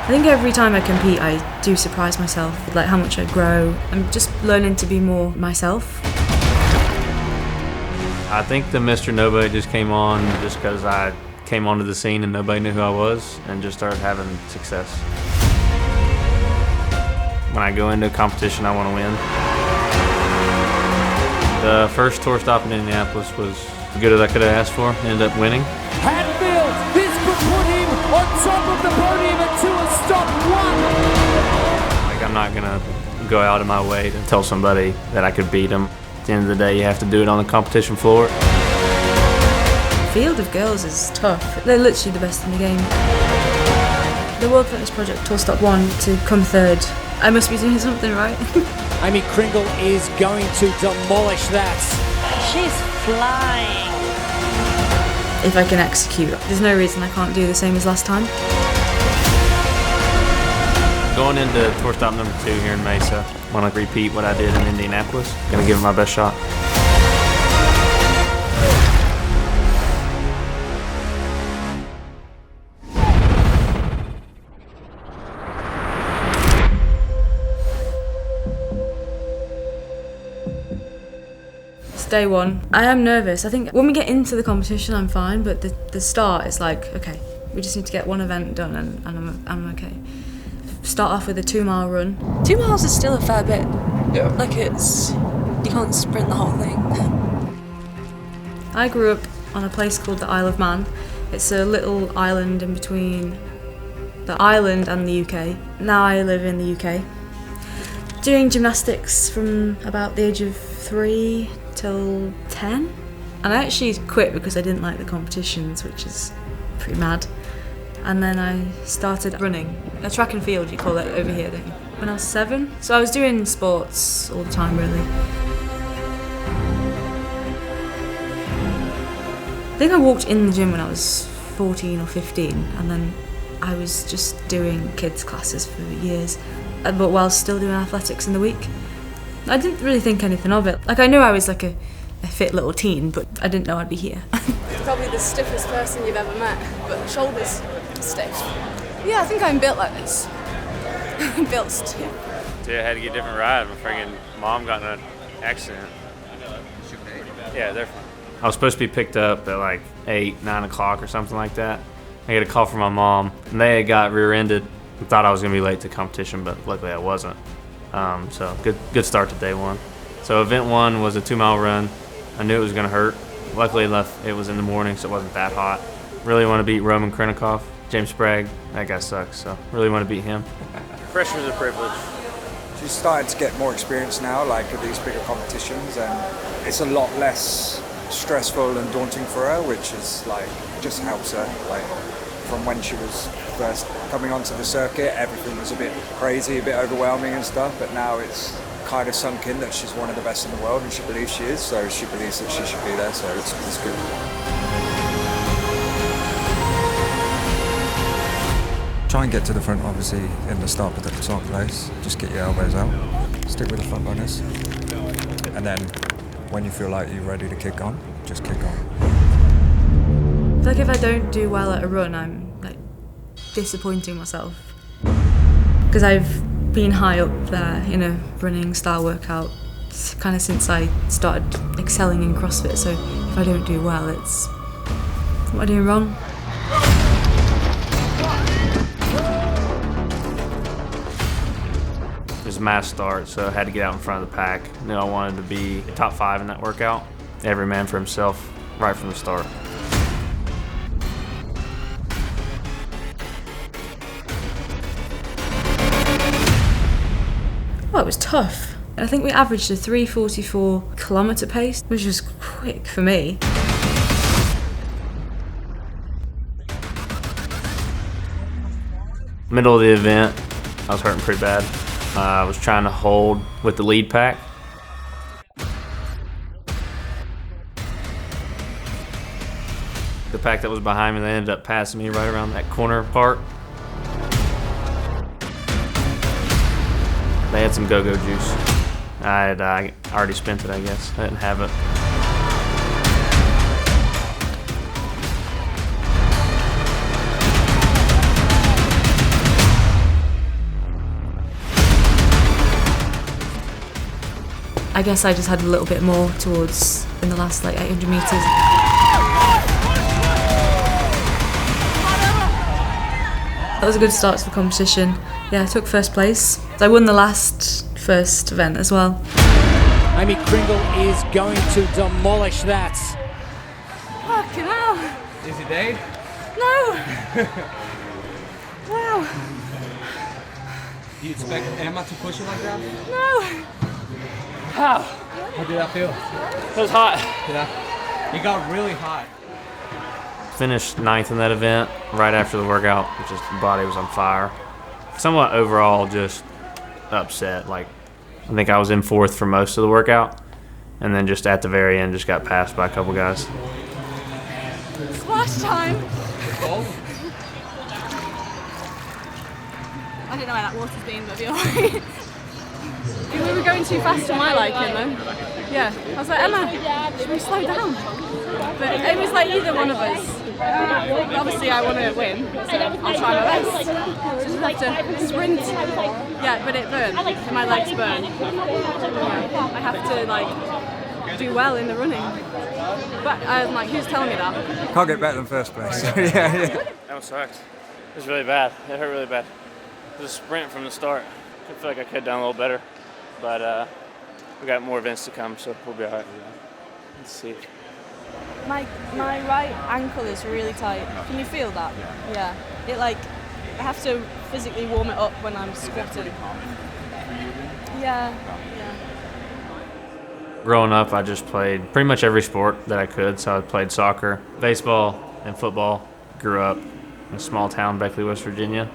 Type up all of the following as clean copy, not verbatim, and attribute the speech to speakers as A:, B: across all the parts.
A: I think every time I compete, I do surprise myself with like how much I grow. I'm just learning to be more myself.
B: I think the Mr. Nobody just came on just because I came onto the scene and nobody knew who I was and just started having success. When I go into a competition, I want to win. The first tour stop in Indianapolis was as good as I could have asked for. Ended up winning.
C: Hatfield, this could put him on top of the podium at 2 and stop 1.
B: Like, I'm not gonna go out of my way to tell somebody that I could beat them. At the end of the day, you have to do it on the competition floor.
A: The field of girls is tough. They're literally the best in the game. The World Fitness Project tour stop 1 to come 3rd. I must be doing something right.
C: Aimee Cringle is going to demolish that.
D: She's flying.
A: If I can execute, there's no reason I can't do the same as last time.
B: Going into tour stop number 2 here in Mesa, I want to repeat what I did in Indianapolis. Gonna give it my best shot.
A: Day 1. I am nervous. I think when we get into the competition I'm fine, but the start is like, okay, we just need to get one event done and I'm okay. Start off with a 2-mile run.
E: 2 miles is still a fair bit.
F: Yeah.
E: Like you can't sprint the whole thing.
A: I grew up on a place called the Isle of Man. It's a little island in between the island and the UK. Now I live in the UK. Doing gymnastics from about the age of 3 till 10, and I actually quit because I didn't like the competitions, which is pretty mad. And then I started running, a track and field you call it over here, don't you? When I was 7, so I was doing sports all the time really. I think I walked in the gym when I was 14 or 15, and then I was just doing kids classes for years, but while still doing athletics in the week. I didn't really think anything of it. Like, I knew I was like a fit little teen, but I didn't know I'd be here.
G: Probably the stiffest person you've ever met, but shoulders stiff. Yeah, I think I'm built like this. I'm built stiff.
B: So I had to get a different ride. My friggin' mom got in an accident. Yeah, they're fine. I was supposed to be picked up at like 8, 9 o'clock or something like that. I got a call from my mom, and they got rear-ended and thought I was gonna be late to competition, but luckily I wasn't. So good start to day 1. So event 1 was a 2-mile run. I knew it was gonna hurt. Luckily enough, it was in the morning, so it wasn't that hot. Really want to beat Roman Krennikov. James Sprague, that guy sucks, so really want to beat him. Pressure's a privilege.
F: She's starting to get more experience now, like at these bigger competitions, and it's a lot less stressful and daunting for her, which is like, just helps her. Like, from when she was first coming onto the circuit, everything was a bit crazy, a bit overwhelming and stuff, but now it's kind of sunk in that she's one of the best in the world, and she believes she is, so she believes that she should be there, so it's good. Try and get to the front, obviously, in the start place. Just get your elbows out, stick with the front runners, and then when you feel like you're ready to kick on, just kick on.
A: I feel like if I don't do well at a run, I'm like disappointing myself. Because I've been high up there in a running style workout kind of since I started excelling in CrossFit, so if I don't do well, it's what am I doing wrong?
B: It was a mass start, so I had to get out in front of the pack. I knew I wanted to be top 5 in that workout. Every man for himself, right from the start.
A: Well, it was tough. I think we averaged a 3:44 kilometre pace, which was quick for me.
B: Middle of the event, I was hurting pretty bad. I was trying to hold with the lead pack. The pack that was behind me, they ended up passing me right around that corner part. They had some go-go juice. I already spent it, I guess. I didn't have it.
A: I guess I just had a little bit more towards in the last like 800 metres. That was a good start to the competition. Yeah, I took first place. I won the first event as well.
C: Aimee Cringle is going to demolish that.
G: Fucking hell.
H: Is it Dave?
G: No. Wow.
H: Do you expect Emma to push it like that?
G: No.
H: How? How did that feel?
B: It was hot.
H: Yeah. It got really hot.
B: Finished 9th in that event right after the workout. Just the body was on fire. Somewhat overall just upset. Like, I think I was in 4th for most of the workout, and then just at the very end just got passed by a couple guys.
G: Splash time. I don't know where that water's been, but it'll be alright. We were going too fast for my liking though. Yeah. I was like, Emma, should we slow down? But it was like either one of us. Obviously I want to win, so I'll try my best. So just have to sprint. Yeah, but it burns. My legs burn. Yeah. I have to like do well in the running. But I'm like, who's telling me that?
F: Can't get better than first place. Yeah.
B: That one sucked. It was really bad. It hurt really bad. It was a sprint from the start. I feel like I could have done a little better, but we got more events to come, so we'll be all right. Let's see.
G: My right ankle is really tight. Can you feel that? Yeah. It like, I have to physically warm it up when I'm squatting. Yeah.
B: Growing up, I just played pretty much every sport that I could. So I played soccer, baseball, and football. Grew up in a small town, Beckley, West Virginia.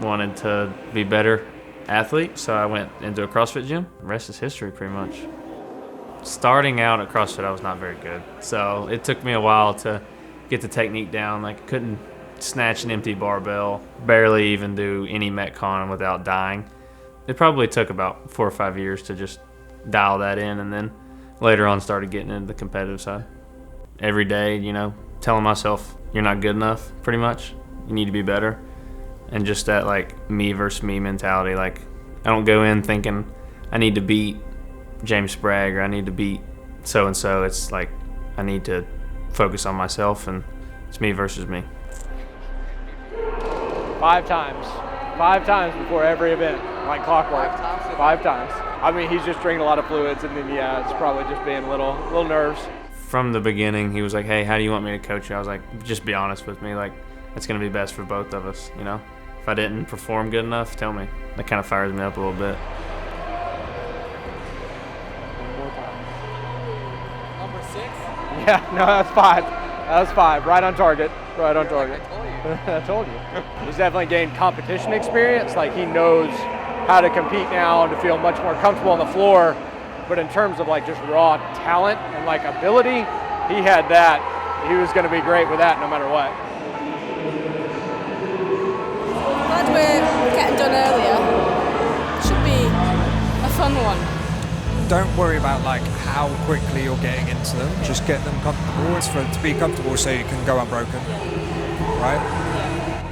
B: Wanted to be a better athlete, so I went into a CrossFit gym. The rest is history, pretty much. Starting out at CrossFit, I was not very good. So it took me a while to get the technique down. Like, couldn't snatch an empty barbell, barely even do any Metcon without dying. It probably took about 4 or 5 years to just dial that in, and then later on started getting into the competitive side. Every day, you know, telling myself you're not good enough, pretty much. You need to be better. And just that like me versus me mentality. Like, I don't go in thinking I need to beat James Bragg or I need to beat so and so. It's like I need to focus on myself, and it's me versus me.
I: 5 times. 5 times before every event, like clockwork. 5 times. I mean, he's just drinking a lot of fluids, and then yeah, it's probably just being a little nerves.
B: From the beginning, he was like, "Hey, how do you want me to coach you?" I was like, "Just be honest with me. Like, it's gonna be best for both of us, you know. If I didn't perform good enough, tell me." That kind of fires me up a little bit.
H: Number 6?
I: Yeah, no, that's 5. That was 5. Right on target. Right on target. I told you. He's definitely gained competition experience. Like, he knows how to compete now and to feel much more comfortable on the floor. But in terms of like just raw talent and like ability, he had that. He was going to be great with that no matter what.
G: Glad we're getting done earlier. Should be a fun one.
F: Don't worry about like how quickly you're getting into them. Just get them comfortable. It's for to be comfortable so you can go unbroken, right?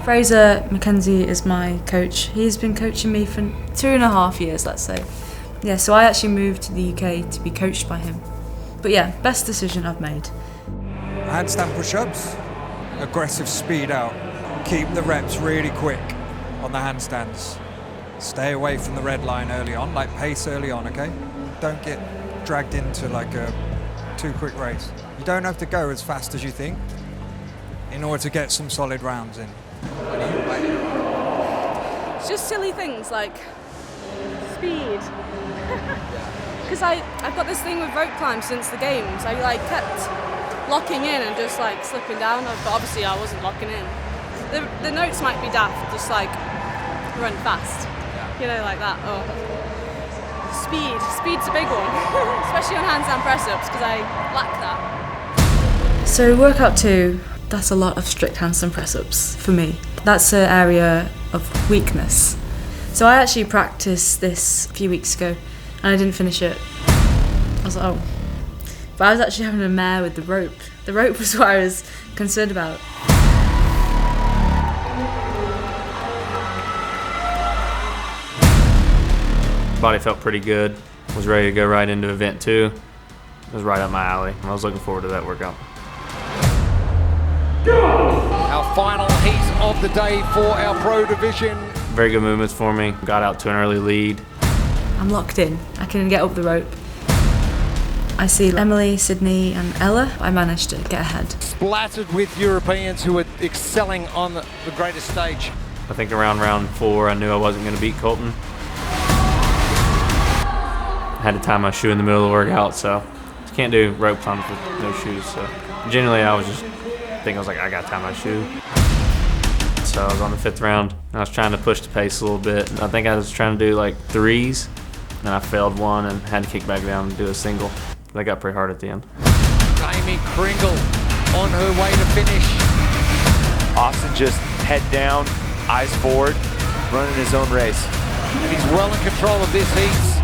A: Fraser McKenzie is my coach. He's been coaching me for 2.5 years, let's say. Yeah, so I actually moved to the UK to be coached by him. But yeah, best decision I've made.
F: Handstand push-ups, aggressive speed out. Keep the reps really quick on the handstands. Stay away from the red line early on, like pace early on, okay? Don't get dragged into like a too quick race. You don't have to go as fast as you think in order to get some solid rounds in.
G: It's just silly things like speed. Because I've got this thing with rope climb since the games. I like kept locking in and just like slipping down, but obviously I wasn't locking in. The notes might be daft, just like run fast, you know, like that. Oh, speed's a big one, especially on handstand press-ups because I lack that.
A: So workout 2, that's a lot of strict handstand press-ups for me. That's an area of weakness. So I actually practiced this a few weeks ago and I didn't finish it. I was like, oh. But I was actually having a mare with the rope. The rope was what I was concerned about.
B: Body felt pretty good. Was ready to go right into event 2. It was right up my alley. I was looking forward to that workout.
C: Our final heat of the day for our pro division.
B: Very good movements for me. Got out to an early lead.
A: I'm locked in. I can get up the rope. I see Emily, Sydney and Ella. I managed to get ahead.
C: Splattered with Europeans who are excelling on the greatest stage.
B: I think around round 4, I knew I wasn't going to beat Colton. I had to tie my shoe in the middle of the workout, so I can't do rope climbs with no shoes. So generally, I was just thinking, I was like, I got to tie my shoe. So I was on the 5th round, and I was trying to push the pace a little bit. I think I was trying to do like 3s, and I failed one and had to kick back down and do a single. That got pretty hard at the end.
C: Aimee Cringle on her way to finish.
J: Austin just head down, eyes forward, running his own race.
C: And he's well in control of this heat.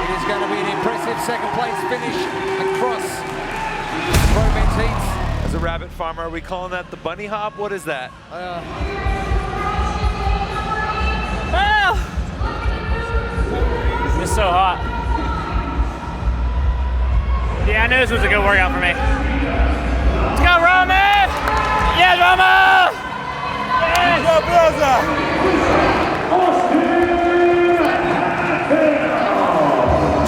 C: It is going to be an impressive second place finish across the pro men's heats.
J: As a rabbit farmer, are we calling that the bunny hop? What is that?
B: It's so hot. Yeah, I knew this was a good workout for me. Let's go, Roman! Yes, Roman! Yes!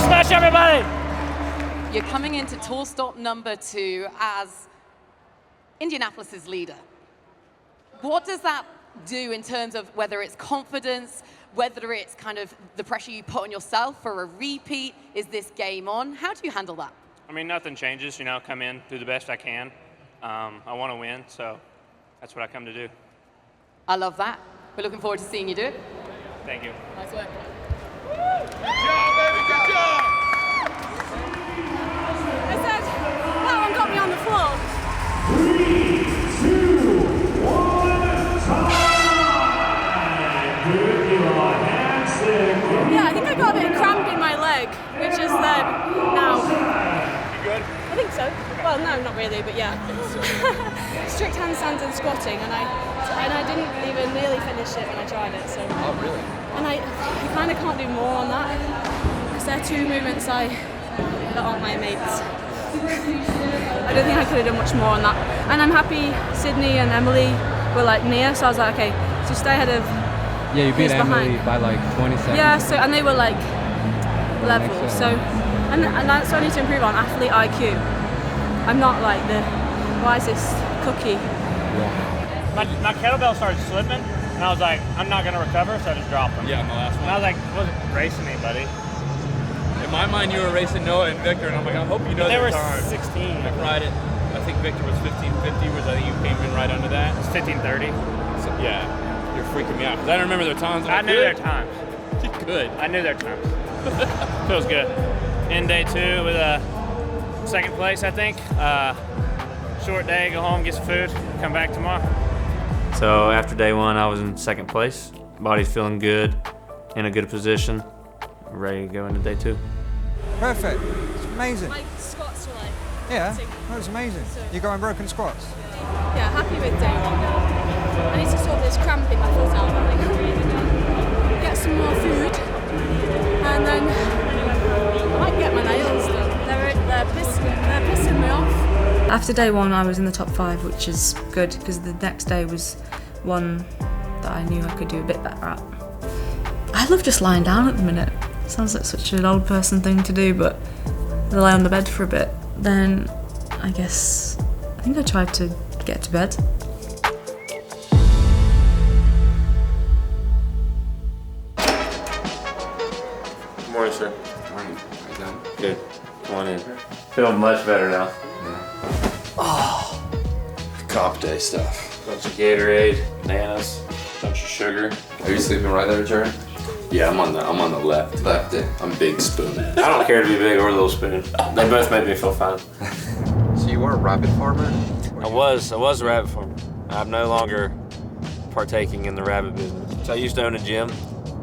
B: Smash everybody!
K: You're coming into tour stop number 2 as Indianapolis's leader. What does that do in terms of whether it's confidence, whether it's kind of the pressure you put on yourself for a repeat? Is this game on? How do you handle that?
B: I mean, nothing changes, you know, come in, do the best I can. I want to win, so that's what I come to do.
K: I love that. We're looking forward to seeing you do it.
B: Thank you.
K: Nice work.
C: Good job, baby, good job!
G: I said, that one got me on the floor.
L: 3, 2, 1, time!
G: Yeah, I think I got a bit of cramp in my leg, which is now.
C: You good?
G: I think so. Well, no, not really, but yeah. Strict handstands and squatting, and I didn't even nearly finish it when I tried it. So.
C: Oh, really?
G: And I kind of can't do more on that because they're 2 movements that aren't my mates. I don't think I could have done much more on that. And I'm happy Sydney and Emily were like near, so I was like, okay, so stay ahead of.
H: Yeah, you beat Emily
G: behind.
H: by like 20 seconds.
G: Yeah, so and they were like level. So and that's what I need to improve on, athlete IQ. I'm not like the why is this cookie?
B: My kettlebell started slipping, and I was like, I'm not gonna recover, so I just dropped them.
H: Yeah, my last one.
B: And I was like, wasn't racing me, buddy.
H: In my mind, you were racing Noah and Victor, and I'm like, I hope you know
B: They
H: their
B: were
H: time.
B: 16.
H: Like, right at, I think Victor was 15:50, which I think you came in right under that.
B: It's 15:30.
H: So, yeah, you're freaking me out because I don't remember their times.
B: I knew their times.
H: Good.
B: I knew their times. Feels good. End day 2 with a 2nd place, I think. Short day, go home, get some food, come back tomorrow. So after day 1, I was in 2nd place. Body's feeling good, in a good position, ready to go into day 2.
F: Perfect. It's amazing.
G: My squats were like.
F: Yeah, that was amazing. You go unbroken squats.
G: Yeah, happy with day 1. I need to sort this cramp in my foot out. I think. Get some more food, and then I might get my nails done. They're pissing me off. After day 1, I was in the top 5, which is good because the next day was one that I knew I could do a bit better at. I love just lying down at the minute. Sounds like such an old person thing to do, but I lie on the bed for a bit. Then I think I tried to get to bed.
B: Good morning, sir.
M: Good morning. How you doing?
B: Good. Come on in. Feeling much better now.
M: Oh, comp day stuff.
B: Bunch of Gatorade, bananas, bunch of sugar.
M: Are you sleeping right there, Jerry? Yeah, I'm on the left. I'm big spoon.
B: I don't care to be big or little spoon. They both make me feel fine.
M: So you are a rabbit farmer?
B: I was a rabbit farmer. I'm no longer partaking in the rabbit business. So I used to own a gym,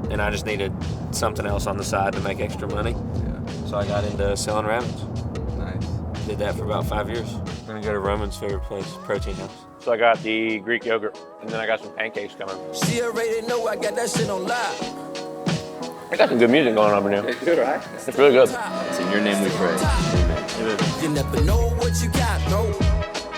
B: and I just needed something else on the side to make extra money.
M: Yeah.
B: So I got into selling rabbits.
M: Nice.
B: Did that for about 5 years. I'm gonna go to Roman's favorite place, Protein House. So I got the Greek yogurt, and then I got some pancakes coming.
N: She already know I got that shit on live. I got some good music going on over here.
M: Good, right?
N: It's really good.
M: It's in your name we pray. Amen.
O: You never know what you got, no.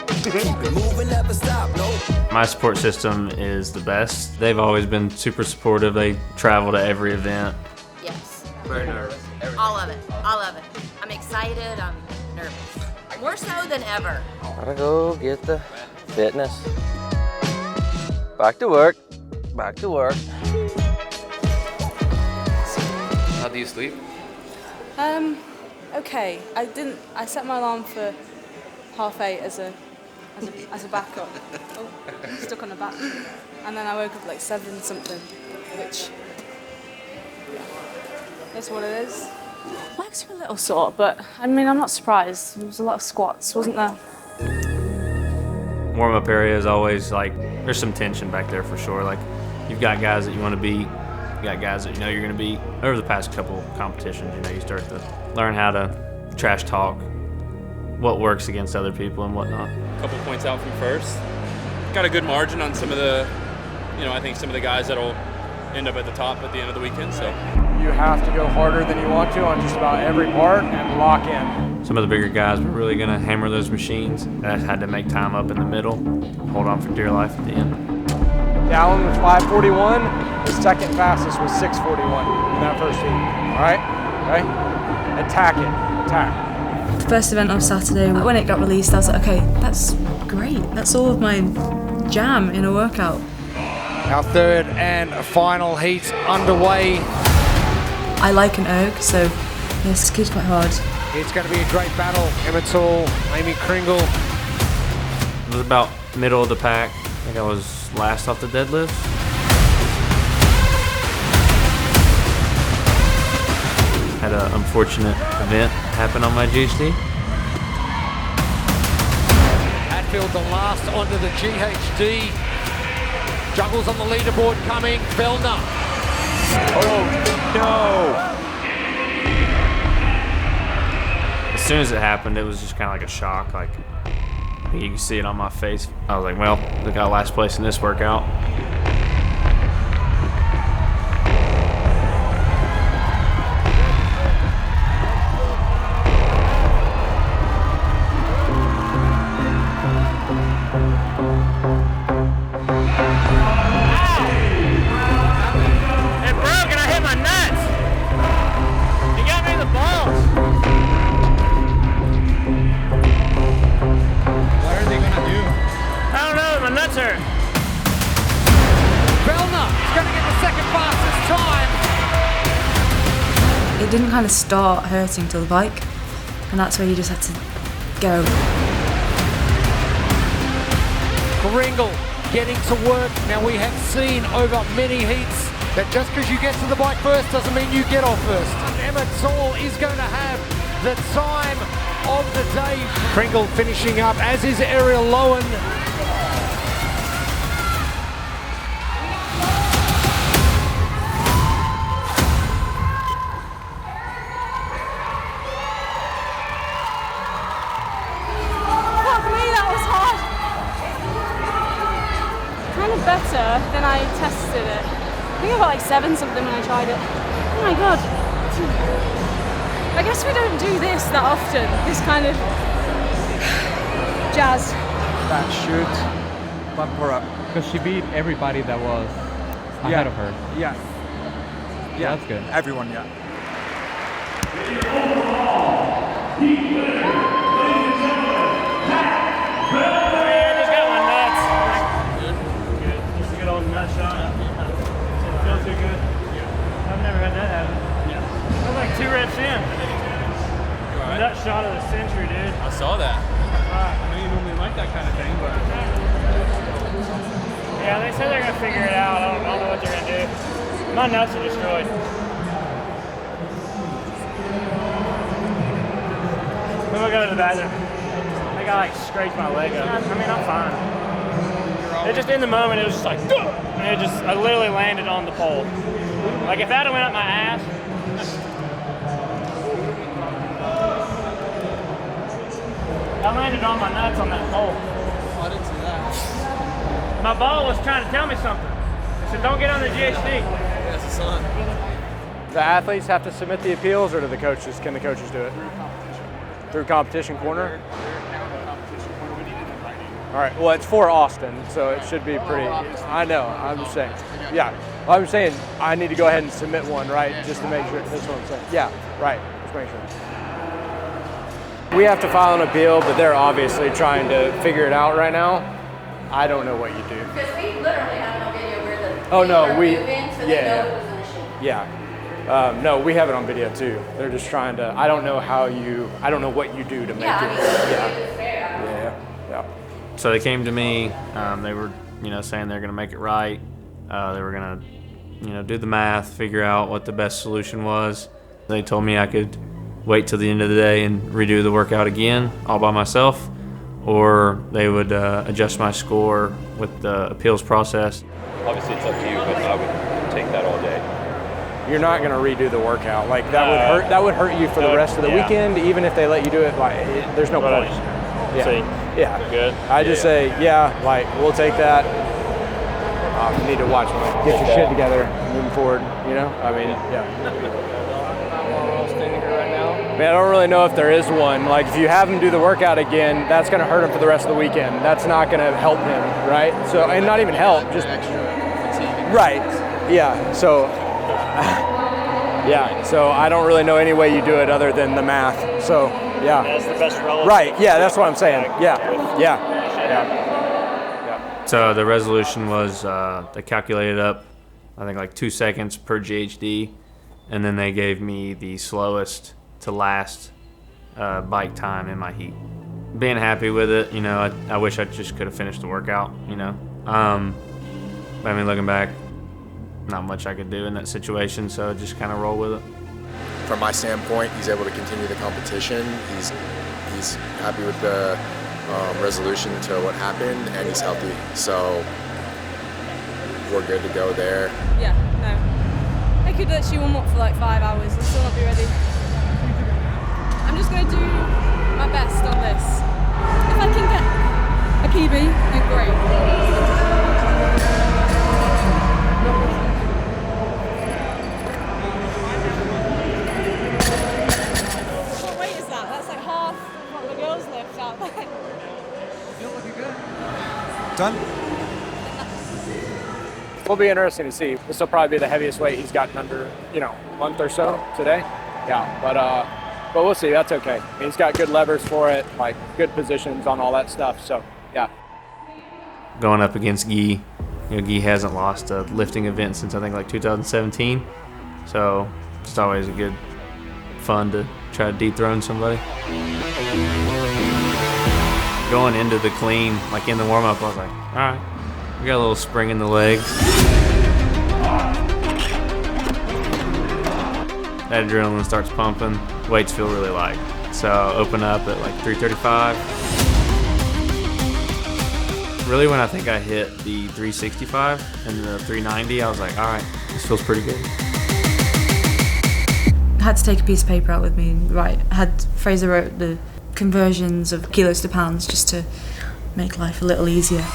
O: Keep it moving, never stop, no.
B: My support system is the best. They've always been super supportive. They travel to every event.
P: Yes.
M: Very nervous.
P: All of it. All of it. I'm excited. I'm nervous. More so than ever.
N: Gotta go get the fitness. Back to work. Back to work.
M: How do you sleep?
G: Okay. I set my alarm for 8:30 as a backup. Oh, stuck on a back. And then I woke up like 7 something, which, yeah, is what it is. Legs were a little sore, but I mean, I'm not surprised. There was a lot of squats, wasn't there?
B: Warm-up area is always like, there's some tension back there for sure. Like, you've got guys that you want to beat, you got guys that you know you're going to beat. Over the past couple competitions, you know, you start to learn how to trash talk, what works against other people and whatnot.
Q: A couple points out from first. Got a good margin on some of the, I think some of the guys that'll end up at the top at the end of the weekend, so.
I: You have to go harder than you want to on just about every part and lock in.
B: Some of the bigger guys were really going to hammer those machines. I had to make time up in the middle, hold on for dear life at the end.
I: Dallin was 5:41. The second fastest was 6:41 in that first heat. All right? Okay? Attack it. Attack.
A: The first event on Saturday, when it got released, I was like, okay, that's great. That's all of my jam in a workout.
C: Our third and final heat underway.
A: I like an erg, so this kid's quite hard.
C: It's going to be a great battle. Aimee Cringle.
B: It was about middle of the pack. I think I was last off the deadlift. Had an unfortunate event happen on my GHD.
C: Hatfield the last onto the GHD. Juggles on the leaderboard coming. Fellner.
J: Oh, no.
B: As soon as it happened, it was just kind of like a shock. Like, you can see it on my face. I was like, well, they got last place in this workout.
L: It broke and I hit my nuts. You got me in the balls.
H: What are they gonna do?
L: I don't know, my nuts hurt.
C: Fellner is going to get the second fastest time.
A: It didn't kind of start hurting till the bike, and that's where you just had to go.
C: Cringle getting to work. Now we have seen over many heats that just because you get to the bike first doesn't mean you get off first. Emma Zoll is going to have the time of the day. Cringle finishing up, as is Ariel Lowen.
G: Fuck me, that was hard. Kind of better than I tested it. I think I got like 7 something when I tried it. Oh my god. I guess we don't do this that often, this kind of jazz.
F: That should bump her up.
H: Because she beat everybody that was ahead of her.
F: Yeah.
H: Yeah, that's good.
F: Everyone, yeah.
L: I just got my nuts. Good. Just a good old nut shot. Feels too good. I've never had that happen. I was like 2 reps in. Nut shot of the century, dude.
Q: I saw that.
L: I know you normally like that kind of thing, but yeah, they said they're gonna figure it out. I don't know what they're gonna do. My nuts are destroyed. Then we'll go to the bathroom. I think I like scraped my leg up. I mean, I'm fine. It just in the moment, it was just like, and it just, I literally landed on the pole. Like if that had went up my ass. I landed on my nuts on that pole.
H: I didn't see that.
L: My ball was trying to tell me something. It said, don't get on the GHD.
H: That's the sun.
I: The athletes have to submit the appeals, or do the coaches? Can the coaches do it? Through competition corner? All right, well, it's for Austin, so it should be pretty, I know, I'm just saying. Yeah, I'm saying I need to go ahead and submit one, right, just to make sure, that's what I'm saying. Yeah, right, just make sure. We have to file an appeal, but they're obviously trying to figure it out right now. I don't know what you do.
P: Because we literally have no video where the
I: Oh, no,
P: are
I: we,
P: moving, so they know it was an issue.
I: yeah. No, we have it on video too. They're just trying to, I don't know what you do to make
P: Yeah, I
I: it.
P: mean, it's fair.
I: Yeah.
B: So they came to me. They were, saying they're going to make it right. They were going to, do the math, figure out what the best solution was. They told me I could wait till the end of the day and redo the workout again all by myself, or they would adjust my score with the appeals process.
J: Obviously, it's up to you, but I would take that all day.
I: You're not going to redo the workout. Like that would hurt. That would hurt you for the rest of the weekend, even if they let you do it. Like, there's no point. Yeah.
J: Good.
I: I just say, like we'll take that. You need to watch me. Get your shit together, moving forward. I mean, Man, I don't really know if there is one. Like, if you have him do the workout again, that's going to hurt him for the rest of the weekend. That's not going to help him, right? So, and not even help, just right. Yeah. So. So I don't really know any way you do it other than the math. So,
L: That's the best relative.
I: Right, that's what I'm saying. Yeah.
B: So the resolution was they calculated up, I think, like 2 seconds per GHD, and then they gave me the slowest to last bike time in my heat. Being happy with it, I wish I just could have finished the workout, But I mean, looking back, not much I could do in that situation, so just kind of roll with it.
R: From my standpoint, he's able to continue the competition. He's happy with the resolution to what happened, and he's healthy. So we're good to go there.
G: Yeah, no. I could actually warm up for like 5 hours and still not be ready. I'm just going to do my best on this. If I can get a PB, then great. What weight is that? That's like half what the girls lift out there. You're looking good.
I: Done. Will be interesting to see. This will probably be the heaviest weight he's gotten under, a month or so today. Yeah, but we'll see. That's okay. He's got good levers for it, like good positions on all that stuff. So, yeah.
B: Going up against Guy, Guy hasn't lost a lifting event since I think like 2017. So it's always a good fun to try to dethrone somebody. Going into the clean, like in the warm-up, I was like, all right, we got a little spring in the legs. That adrenaline starts pumping, weights feel really light. So open up at like 335. Really, when I think I hit the 365 and the 390, I was like, all right, this feels pretty good.
A: I had to take a piece of paper out with me and write. Fraser wrote the conversions of kilos to pounds just to make life a little easier.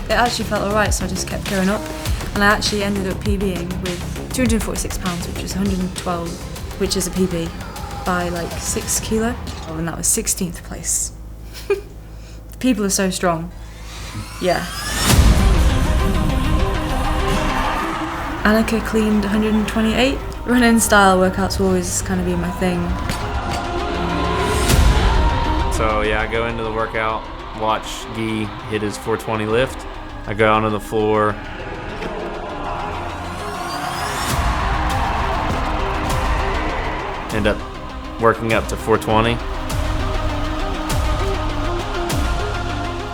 A: It actually felt alright, so I just kept going up, and I actually ended up PBing with 246 pounds, which was 112, which is a PB, by like 6 kilo, and that was 16th place. People are so strong. Yeah. Annika cleaned 128. Running style workouts will always kind of be my thing.
B: So yeah, I go into the workout, watch Guy hit his 420 lift. I go onto the floor. End up working up to 420.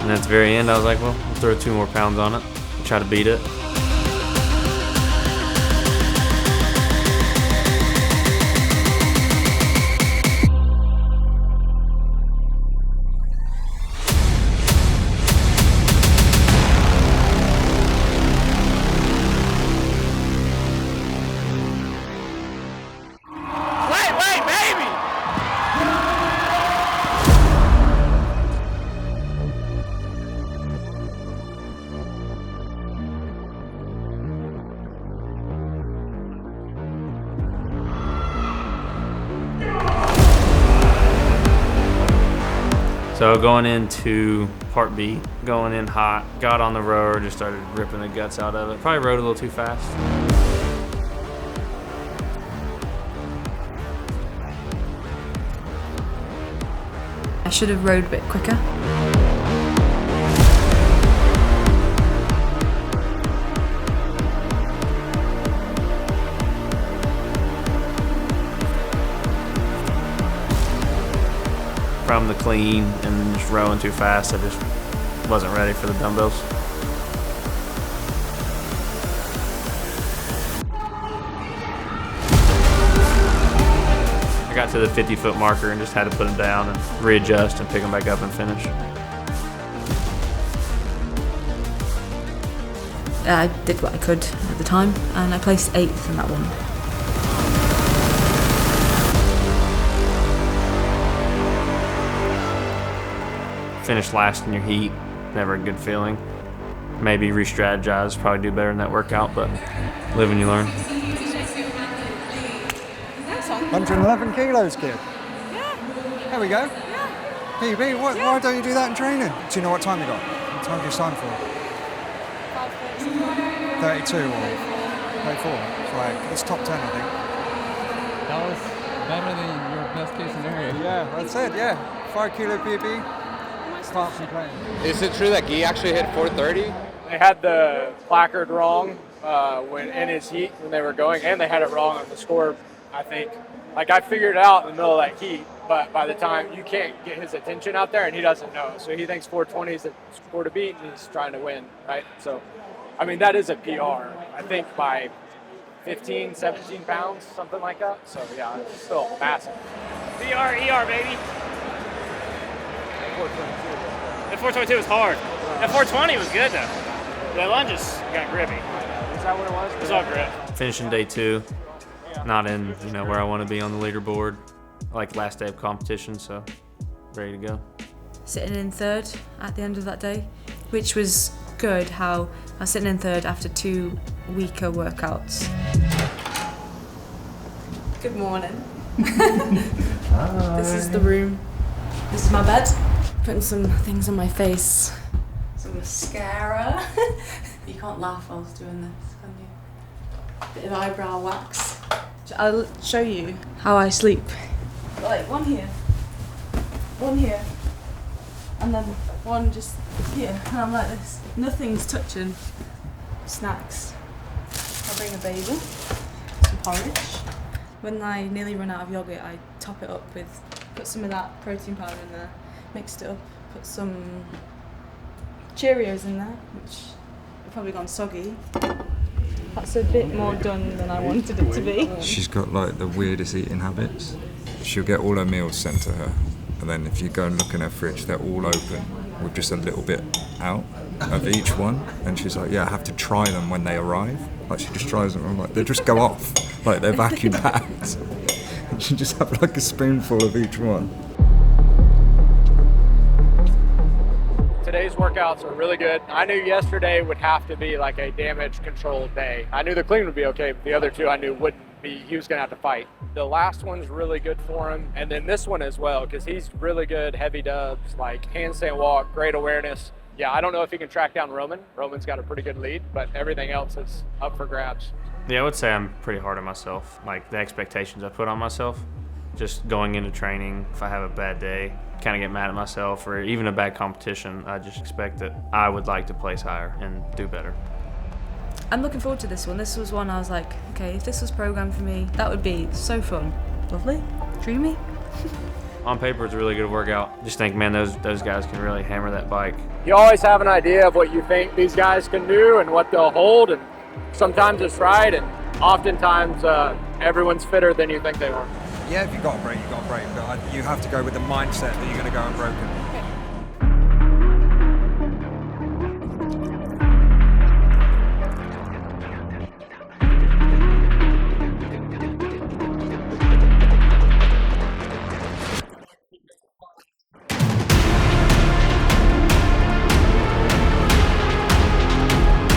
B: And at the very end, I was like, well, we'll throw 2 more pounds on it and try to beat it. So going into part B, going in hot, got on the rower, just started ripping the guts out of it. Probably rode a little too fast.
A: I should have rode a bit quicker.
B: From the clean and just rowing too fast, I just wasn't ready for the dumbbells. I got to the 50-foot marker and just had to put them down and readjust and pick them back up and finish.
A: I did what I could at the time, and I placed 8th in that one.
B: Finish last in your heat, never a good feeling. Maybe re-strategize, probably do better in that workout, but live and you learn.
F: 111 kilos, kid. Yeah. There we go. Yeah. PB, why don't you do that in training? Do you know what time you got? What time do you sign for? 32 or 34. It's like, it's top 10, I think.
H: That was better than your best case scenario.
F: Yeah, that's it, yeah. 5 kilo PB. Can't complain.
I: Is it true that Guy actually hit 430? They had the placard wrong when in his heat when they were going, and they had it wrong on the score, I think. Like, I figured it out in the middle of that heat, but by the time you can't get his attention out there, and he doesn't know. So he thinks 420 is the score to beat, and he's trying to win, right? So, I mean, that is a PR, I think, by 15, 17 pounds, something like that. So, yeah, it's still massive.
L: PR, ER, baby. The 422 was hard. The 420 was good, though. The lunges got grippy.
I: Is that what it was?
L: It was all grip.
B: Finishing day 2, not in where I want to be on the leaderboard, like last day of competition, so ready to go.
A: Sitting in 3rd at the end of that day, which was good. How I was sitting in 3rd after 2 weaker workouts. Good morning. This is the room. This is my bed. Putting some things on my face. Some mascara. You can't laugh while I was doing this, can you? Bit of eyebrow wax. I'll show you how I sleep. Like one here, and then one just here, and I'm like this. Nothing's touching. Snacks. I'll bring a bagel, some porridge. When I nearly run out of yogurt, I top it up with, put some of that protein powder in there, mixed it up, put some Cheerios in there, which have probably gone soggy. That's a bit more done than I wanted it to be.
F: She's got like the weirdest eating habits. She'll get all her meals sent to her, and then if you go and look in her fridge, they're all open with just a little bit out of each one. And she's like, yeah, I have to try them when they arrive. Like, she just tries them, and I'm like, they just go off. Like, they're vacuum packed. And she just have like a spoonful of each one.
I: Today's workouts are really good. I knew yesterday would have to be like a damage controlled day. I knew the clean would be okay, but the other two I knew wouldn't be. He was gonna have to fight. The last one's really good for him, and then this one as well, because he's really good, heavy dubs, like handstand walk, great awareness. Yeah, I don't know if he can track down Roman. Roman's got a pretty good lead, but everything else is up for grabs.
B: Yeah, I would say I'm pretty hard on myself. Like, the expectations I put on myself, just going into training, if I have a bad day, kind of get mad at myself, or even a bad competition, I just expect that I would like to place higher and do better.
A: I'm looking forward to this one. This was one I was like, okay, if this was programmed for me, that would be so fun. Lovely, dreamy.
B: On paper, it's a really good workout. Just think, man, those guys can really hammer that bike.
I: You always have an idea of what you think these guys can do and what they'll hold, and sometimes it's right, and oftentimes everyone's fitter than you think they are.
F: Yeah, if you've got a break, you've got a break, but you have to go with the mindset that you're going to go unbroken.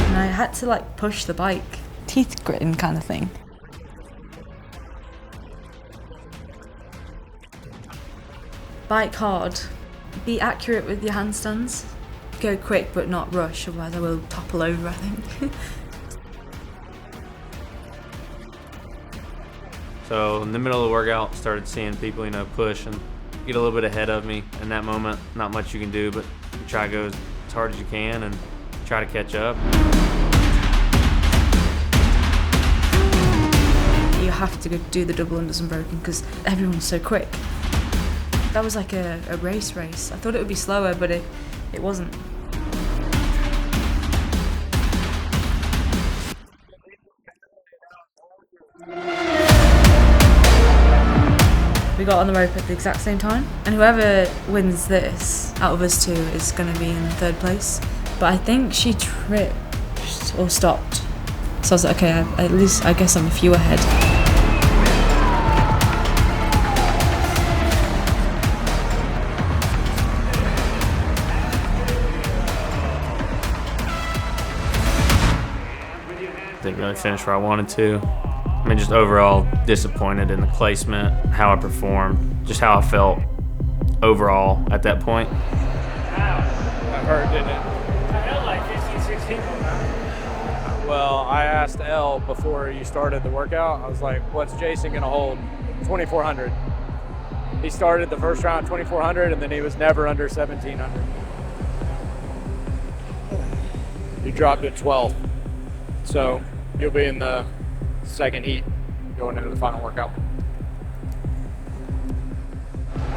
A: And I had to like push the bike, teeth gritting kind of thing. Bike hard, Be accurate with your handstands. Go quick but not rush, otherwise I will topple over, I think.
B: So in the middle of the workout, started seeing people, push and get a little bit ahead of me. In that moment, not much you can do, but you try to go as hard as you can and try to catch up.
A: You have to go do the double unders unbroken because everyone's so quick. That was like a race. I thought it would be slower, but it wasn't. We got on the rope at the exact same time, and whoever wins this out of us two is going to be in third place. But I think she tripped or stopped. So I was like, okay, at least I guess I'm a few ahead.
B: Didn't really finish where I wanted to. I mean, just overall disappointed in the placement, how I performed, just how I felt overall at that point.
I: That hurt, didn't it?
L: I felt like 15, 16 on that.
I: Well, I asked Elle before you started the workout, I was like, what's Jason gonna hold? 2,400. He started the first round at 2,400 and then he was never under 1,700. You dropped at 12. So you'll be in the second heat going into the final workout.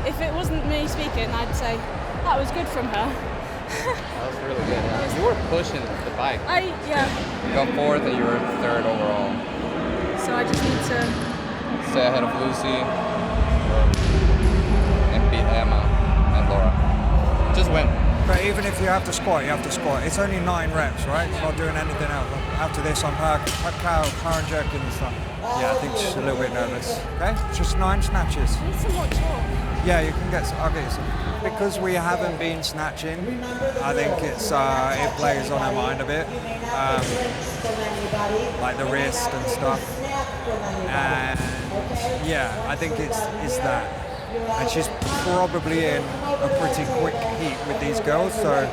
G: If it wasn't me speaking, I'd say that was good from her.
M: That was really good. You were pushing the bike.
G: Yeah.
M: You got fourth and you were third overall.
G: So I just need to
M: stay ahead of Lucy and beat Emma and Laura. Just win.
F: But even if you have to squat, you have to squat. It's only 9 reps, right? It's not doing anything else. After this, I'm power and jerking and stuff. Yeah, I think she's a little bit nervous. Okay, it's just 9 snatches.
G: need some more chalk.
F: Yeah, you can get. I'll get you some. Because we haven't been snatching, I think it plays on her mind a bit, like the wrist and stuff. And yeah, I think it's that. And she's probably in a pretty quick heat with these girls, so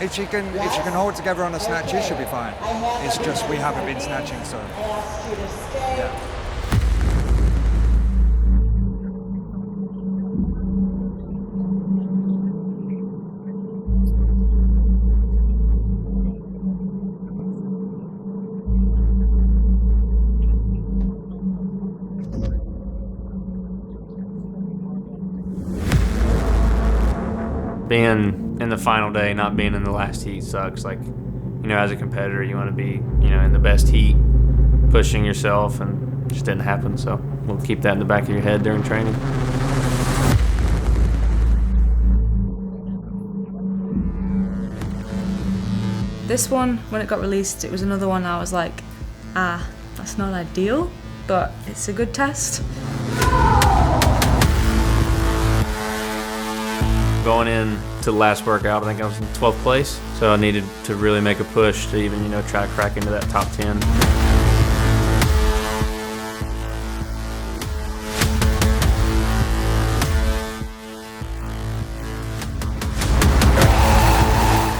F: if she can hold together on the snatches, she'll be fine. It's just we haven't been snatching, so yeah.
B: Being in the final day, not being in the last heat sucks. Like, as a competitor, you want to be, in the best heat, pushing yourself, and it just didn't happen. So we'll keep that in the back of your head during training.
A: This one, when it got released, it was another one I was like, that's not ideal, but it's a good test.
B: Going in to the last workout, I think I was in 12th place, so I needed to really make a push to even, try to crack into that top 10.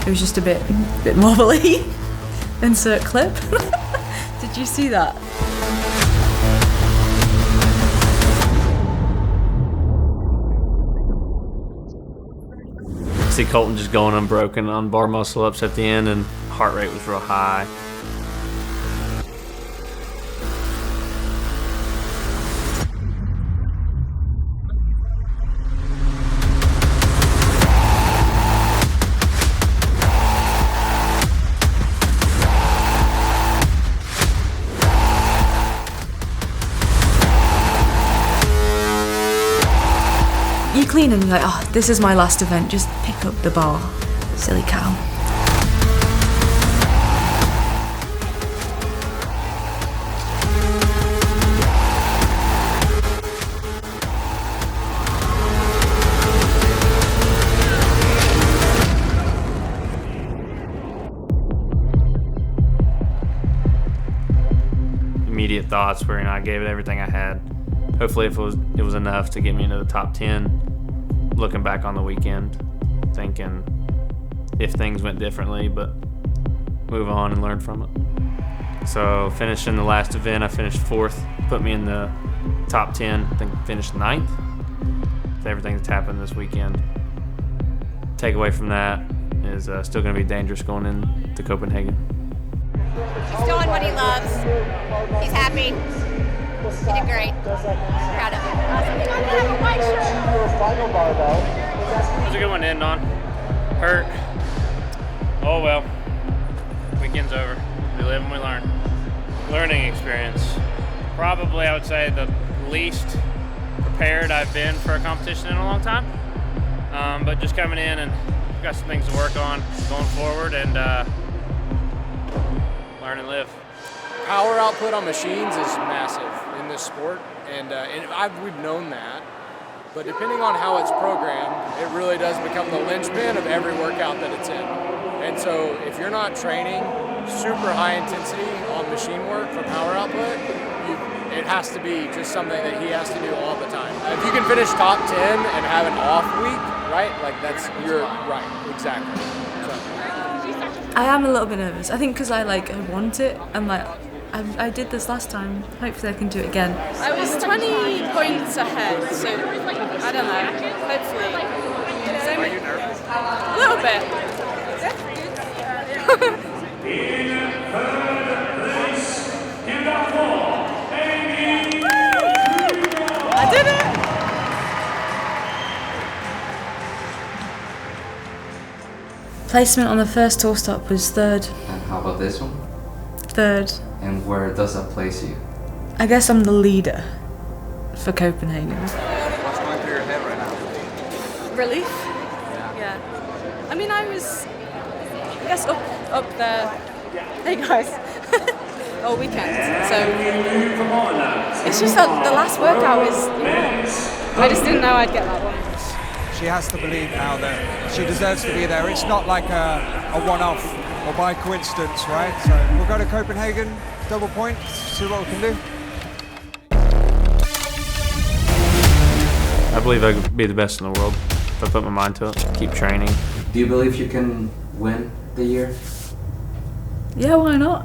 A: It was just a bit wobbly. Insert clip. Did you see that?
B: See Colton just going unbroken on bar muscle ups at the end, and heart rate was real high.
A: You clean and you're like, this is my last event, just pick up the bar. Silly cow.
B: Immediate thoughts were, I gave it everything I had. Hopefully, if it was enough to get me into the top 10, looking back on the weekend, thinking if things went differently, but move on and learn from it. So finishing the last event, I finished 4th, put me in the top 10, I think finished 9th. With everything that's happened this weekend. Takeaway from that is still going to be dangerous going into Copenhagen.
S: He's doing what he loves. He's happy. He did great. Proud of him.
B: It was a good one to end on. Hurt. Oh well. Weekend's over. We live and we learn. Learning experience. Probably, I would say, the least prepared I've been for a competition in a long time. But just coming in and got some things to work on going forward and learn and live.
I: Power output on machines is massive in this sport, and we've known that. But depending on how it's programmed, it really does become the linchpin of every workout that it's in. And so if you're not training super high intensity on machine work for power output, it has to be just something that he has to do all the time. If you can finish top 10 and have an off week, right? Like you're right, exactly. So.
A: I am a little bit nervous. I think because I want it. I'm like, I did this last time. Hopefully I can do it again.
G: I was 20 points ahead, so I don't know. Hopefully.
B: Are you nervous?
G: A little bit. I did it!
A: Placement on the first tour stop was 3rd.
M: And how about this one?
A: 3rd.
M: And where does that place you?
A: I guess I'm the leader for Copenhagen.
F: What's going through your head right now?
G: Relief. Yeah. I mean, I was, I guess, up there. Hey guys. All weekend. So it's just that the last workout is. I just didn't know I'd get that one.
F: She has to believe now that she deserves to be there. It's not like a one-off or by coincidence, right? So we'll go to Copenhagen, double points, see what we can do.
B: I believe I could be the best in the world if I put my mind to it, keep training.
M: Do you believe you can win the year?
A: Yeah, why not?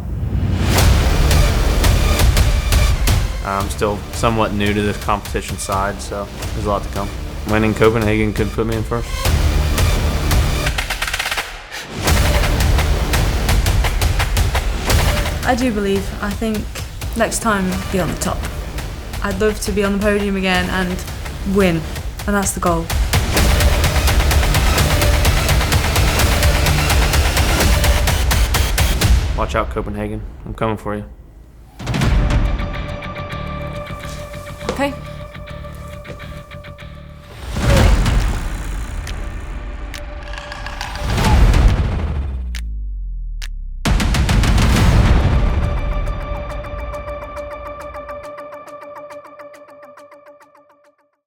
B: I'm still somewhat new to this competition side, so there's a lot to come. Winning Copenhagen could put me in first.
A: I do believe. I think next time, be on the top. I'd love to be on the podium again and win, and that's the goal.
B: Watch out, Copenhagen. I'm coming for you.
A: Okay.